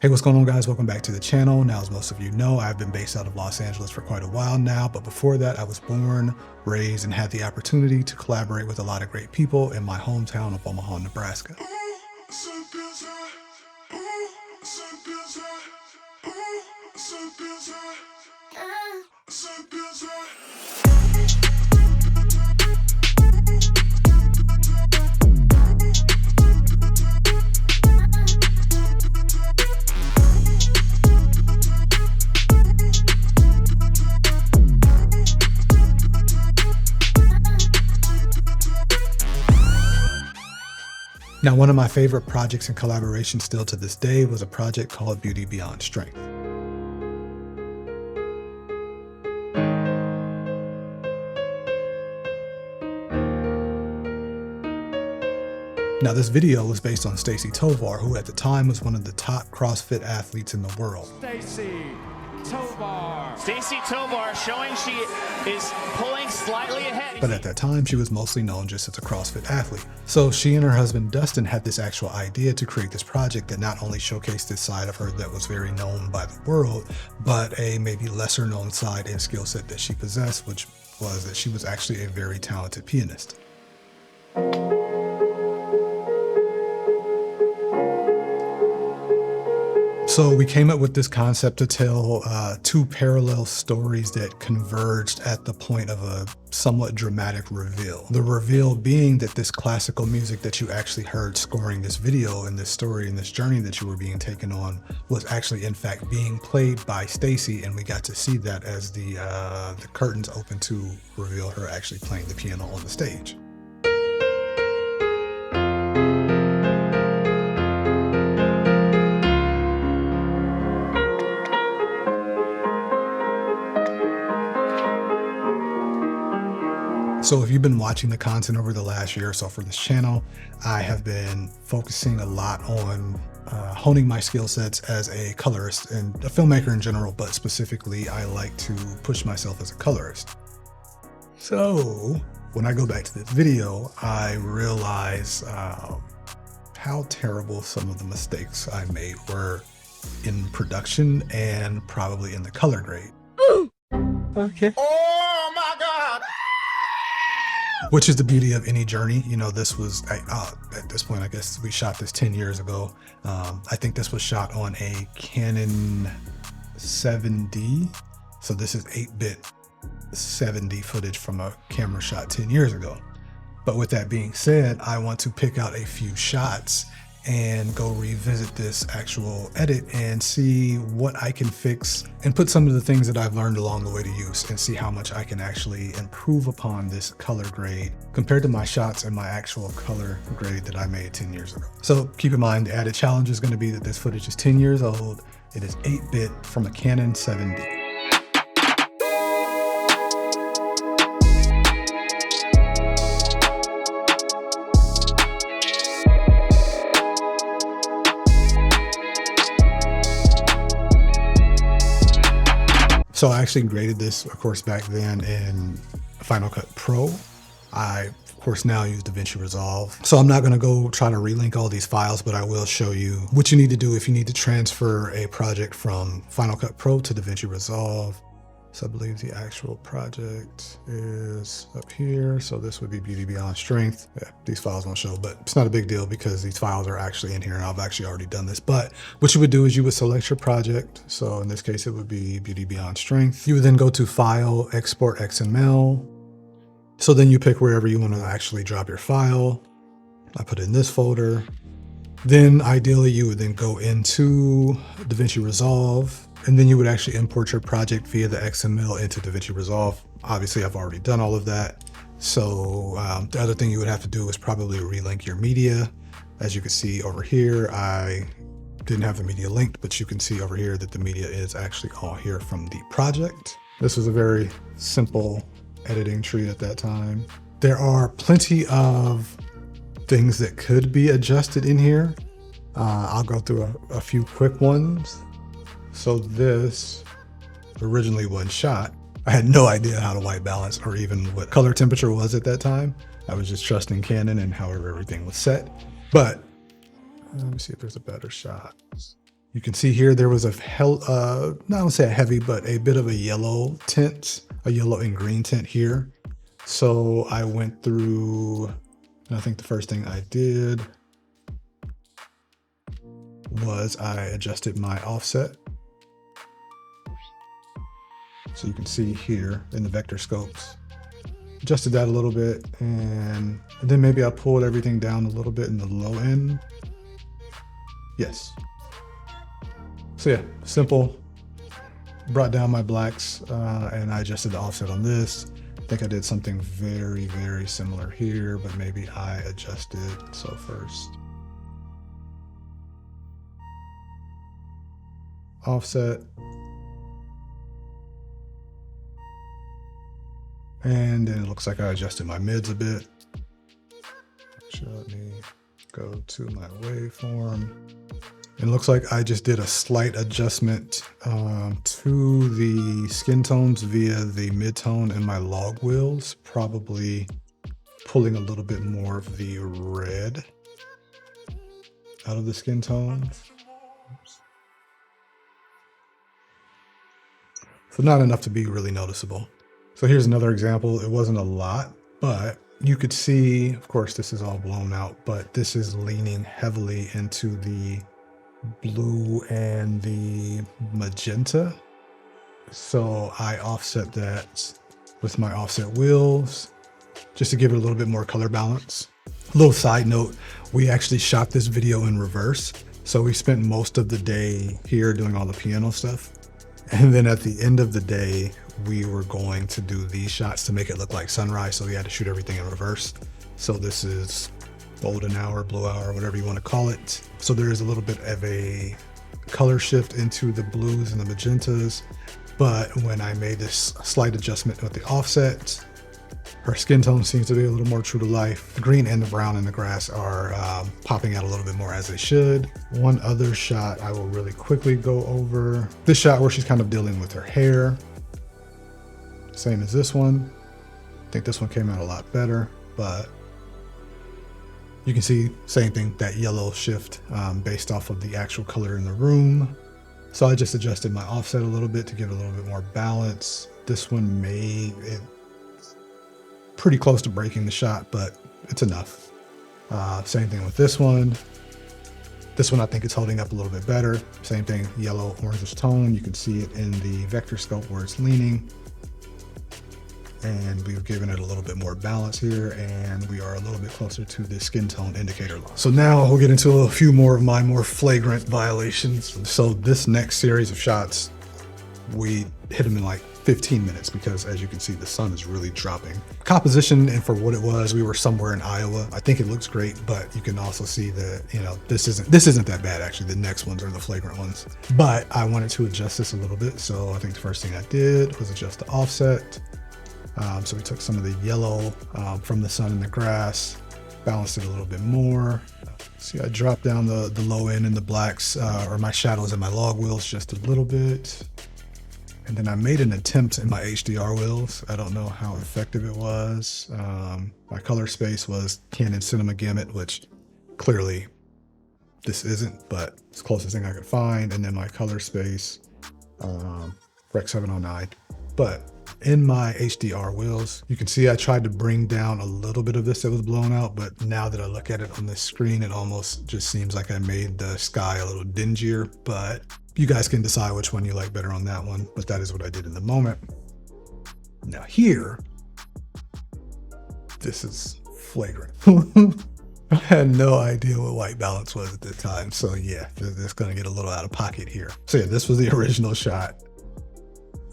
Hey, what's going on, guys? Welcome back to the channel. Now, as most of you know, I've been based out of Los Angeles for quite a while now, but before that, I was born, raised, and had the opportunity to collaborate with a lot of great people in my hometown of Omaha, Nebraska. Now, one of my favorite projects and collaborations still to this day was a project called Beauty Beyond Strength. Now, this video was based on Stacy Tovar, who at the time was one of the top CrossFit athletes in the world. Stacy Tovar showing she is pulling slightly ahead. But at that time, she was mostly known just as a CrossFit athlete. So she and her husband Dustin had this actual idea to create this project that not only showcased this side of her that was very known by the world, but a maybe lesser known side and skill set that she possessed, which was that she was actually a very talented pianist. So we came up with this concept to tell two parallel stories that converged at the point of a somewhat dramatic reveal. The reveal being that this classical music that you actually heard scoring this video and this story and this journey that you were being taken on was actually in fact being played by Stacy, and we got to see that as the curtains opened to reveal her actually playing the piano on the stage. So if you've been watching the content over the last year or so for this channel, I have been focusing a lot on honing my skill sets as a colorist and a filmmaker in general, but specifically I like to push myself as a colorist. So when I go back to this video, I realize how terrible some of the mistakes I made were in production and probably in the color grade. Okay. Oh my God! Which is the beauty of any journey. You know, this was, at this point, I guess we shot this 10 years ago. I think this was shot on a Canon 7D. So this is 8-bit 7D footage from a camera shot 10 years ago. But with that being said, I want to pick out a few shots and go revisit this actual edit and see what I can fix and put some of the things that I've learned along the way to use and see how much I can actually improve upon this color grade compared to my shots and my actual color grade that I made 10 years ago. So keep in mind, the added challenge is going to be that this footage is 10 years old. It is 8-bit from a Canon 7D. So I actually graded this, of course, back then in Final Cut Pro. I, of course, now use DaVinci Resolve. So I'm not going to go try to relink all these files, but I will show you what you need to do if you need to transfer a project from Final Cut Pro to DaVinci Resolve. So I believe the actual project is up here. So this would be Beauty Beyond Strength. Yeah, these files won't show, but it's not a big deal because these files are actually in here and I've actually already done this. But what you would do is you would select your project. So in this case, it would be Beauty Beyond Strength. You would then go to File, Export XML. So then you pick wherever you want to actually drop your file. I put it in this folder. Then ideally you would then go into DaVinci Resolve, and then you would actually import your project via the XML into DaVinci Resolve. Obviously, I've already done all of that. So the other thing you would have to do is probably relink your media. As you can see over here, I didn't have the media linked, but you can see over here that the media is actually all here from the project. This was a very simple editing tree at that time. There are plenty of things that could be adjusted in here. I'll go through a few quick ones. So this originally wasn't shot. I had no idea how to white balance or even what color temperature was at that time. I was just trusting Canon and however everything was set. But let me see if there's a better shot. You can see here there was a not gonna say a heavy, but a bit of a yellow tint, a yellow and green tint here. So I went through, and I think the first thing I did was I adjusted my offset. So you can see here in the vector scopes, adjusted that a little bit, and then maybe I pulled everything down a little bit in the low end. Yes. So yeah, simple. Brought down my blacks and I adjusted the offset on this. I think I did something very, very similar here, but maybe I adjusted. So first, offset. And then it looks like I adjusted my mids a bit. Actually, let me go to my waveform. It looks like I just did a slight adjustment to the skin tones via the mid-tone and my log wheels, probably pulling a little bit more of the red out of the skin tones. Oops. So not enough to be really noticeable. So here's another example. It wasn't a lot, but you could see, of course, this is all blown out, but this is leaning heavily into the blue and the magenta. So I offset that with my offset wheels just to give it a little bit more color balance. A little side note, we actually shot this video in reverse. So we spent most of the day here doing all the piano stuff. And then at the end of the day, we were going to do these shots to make it look like sunrise. So we had to shoot everything in reverse. So this is golden hour, blue hour, whatever you want to call it. So there is a little bit of a color shift into the blues and the magentas. But when I made this slight adjustment with the offset, her skin tone seems to be a little more true to life. The green and the brown in the grass are popping out a little bit more, as they should. One other shot I will really quickly go over. This shot where she's kind of dealing with her hair. Same as this one. I think this one came out a lot better, but you can see same thing, that yellow shift based off of the actual color in the room. So I just adjusted my offset a little bit to give it a little bit more balance. This one made it pretty close to breaking the shot, but it's enough. Same thing with this one. This one I think it's holding up a little bit better. Same thing, yellow, orangish tone. You can see it in the vector scope where it's leaning. And we've given it a little bit more balance here, and we are a little bit closer to the skin tone indicator low. So now we'll get into a few more of my more flagrant violations. So this next series of shots, we hit them in like 15 minutes because, as you can see, the sun is really dropping. Composition, and for what it was, we were somewhere in Iowa. I think it looks great, but you can also see that, you know, this isn't that bad actually. The next ones are the flagrant ones. But I wanted to adjust this a little bit, so I think the first thing I did was adjust the offset. So we took some of the yellow from the sun and the grass, balanced it a little bit more. See, I dropped down the low end and the blacks, or my shadows and my log wheels just a little bit. And then I made an attempt in my HDR wheels. I don't know how effective it was. My color space was Canon Cinema Gamut, which clearly this isn't, but it's the closest thing I could find. And then my color space, Rec 709. But in my HDR wheels, you can see I tried to bring down a little bit of this that was blown out, but now that I look at it on this screen, it almost just seems like I made the sky a little dingier, but you guys can decide which one you like better on that one, but that is what I did in the moment. Now here, this is flagrant. I had no idea what white balance was at the time, so yeah, this is gonna get a little out of pocket here. So yeah, this was the original shot.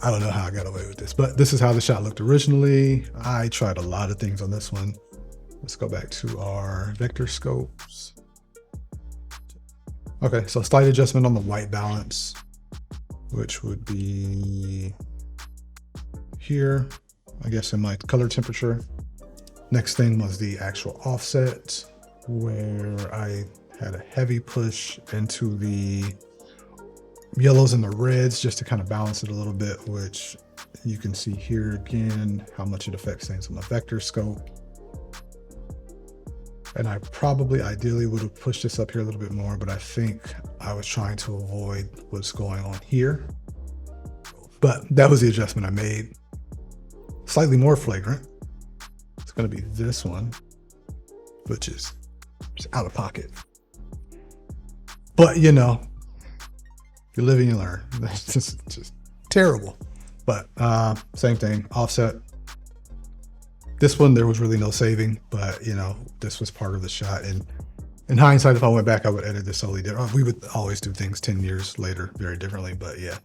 I don't know how I got away with this, but this is how the shot looked originally. I tried a lot of things on this one. Let's go back to our vector scopes. Okay, so slight adjustment on the white balance, which would be here, I guess in my color temperature. Next thing was the actual offset, where I had a heavy push into the yellows and the reds just to kind of balance it a little bit, which you can see here again, how much it affects things on the vector scope. And I probably ideally would have pushed this up here a little bit more, but I think I was trying to avoid what's going on here. But that was the adjustment I made. Slightly more flagrant. It's gonna be this one, which is just out of pocket. But you know, you live and you learn. That's just terrible. But same thing, offset. This one, there was really no saving, but you know, this was part of the shot. And in hindsight, if I went back, I would edit this solely different. We would always do things 10 years later very differently, but yeah,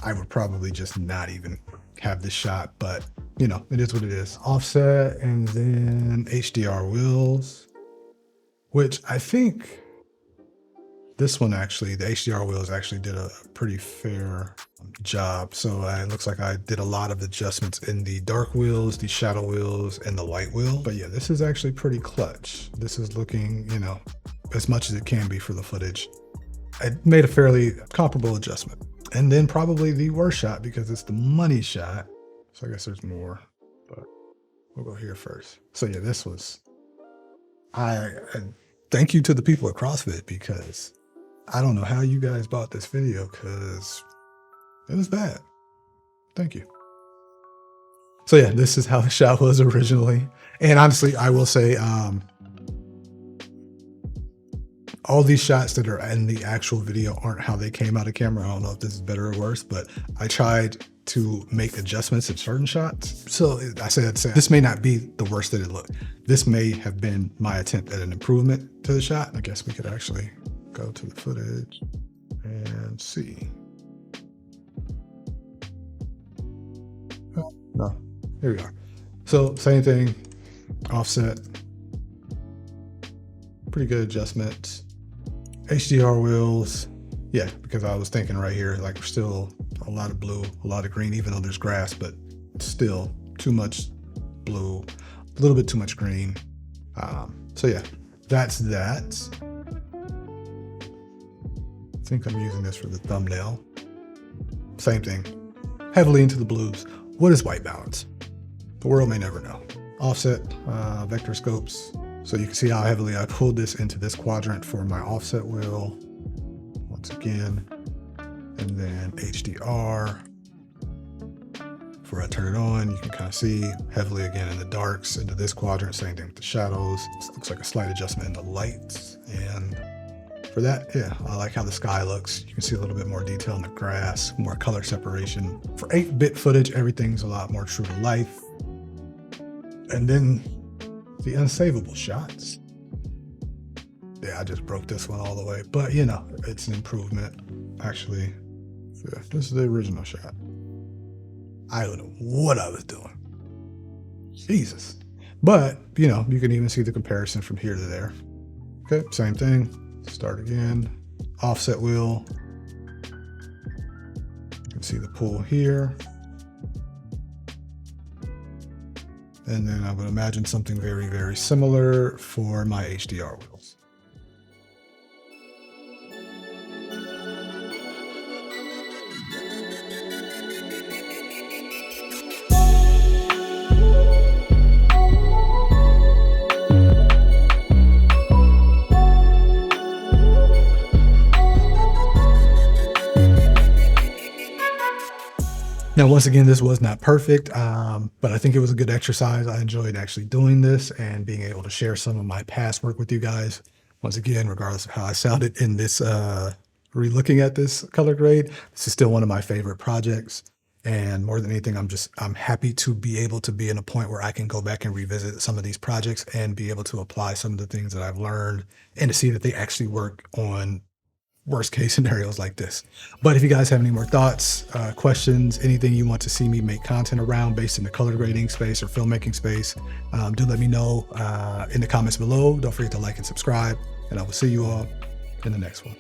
I would probably just not even have this shot, but you know, it is what it is. Offset, and then HDR wheels, which I think this one actually, the HDR wheels actually did a pretty fair job. So it looks like I did a lot of adjustments in the dark wheels, the shadow wheels, and the light wheel. But yeah, this is actually pretty clutch. This is looking, you know, as much as it can be for the footage. I made a fairly comparable adjustment. And then probably the worst shot, because it's the money shot. So I guess there's more, but we'll go here first. So yeah, this was, I thank you to the people at CrossFit, because I don't know how you guys bought this video, because it was bad. Thank you. So yeah, this is how the shot was originally. And honestly, I will say, all these shots that are in the actual video aren't how they came out of camera. I don't know if this is better or worse, but I tried to make adjustments in certain shots. So I said, this may not be the worst that it looked. This may have been my attempt at an improvement to the shot. I guess we could actually go to the footage and see. Oh, no, here we are. So same thing, offset, pretty good adjustments. HDR wheels, yeah, because I was thinking right here, like still a lot of blue, a lot of green, even though there's grass, but still too much blue, a little bit too much green. So yeah, that's that. I think I'm using this for the thumbnail. Same thing, heavily into the blues. What is white balance? The world may never know. Offset, vector scopes. So you can see how heavily I pulled this into this quadrant for my offset wheel. Once again, and then HDR. Before I turn it on, you can kind of see heavily again in the darks into this quadrant. Same thing with the shadows. This looks like a slight adjustment in the lights. And for that, yeah, I like how the sky looks. You can see a little bit more detail in the grass, more color separation. For 8-bit footage, everything's a lot more true to life. And then the unsavable shots. Yeah, I just broke this one all the way, but you know, it's an improvement. Actually, yeah, this is the original shot. I don't know what I was doing. Jesus. But, you know, you can even see the comparison from here to there. Okay, same thing. Start again. Offset wheel. You can see the pull here. And then I would imagine something very, very similar for my HDR wheels. Now, once again, this was not perfect, but I think it was a good exercise. I enjoyed actually doing this and being able to share some of my past work with you guys. Once again, regardless of how I sounded in this, re-looking at this color grade, this is still one of my favorite projects. And more than anything, I'm happy to be able to be in a point where I can go back and revisit some of these projects and be able to apply some of the things that I've learned and to see that they actually work on worst case scenarios like this. But if you guys have any more thoughts, questions, anything you want to see me make content around based in the color grading space or filmmaking space, do let me know in the comments below. Don't forget to like and subscribe, and I will see you all in the next one.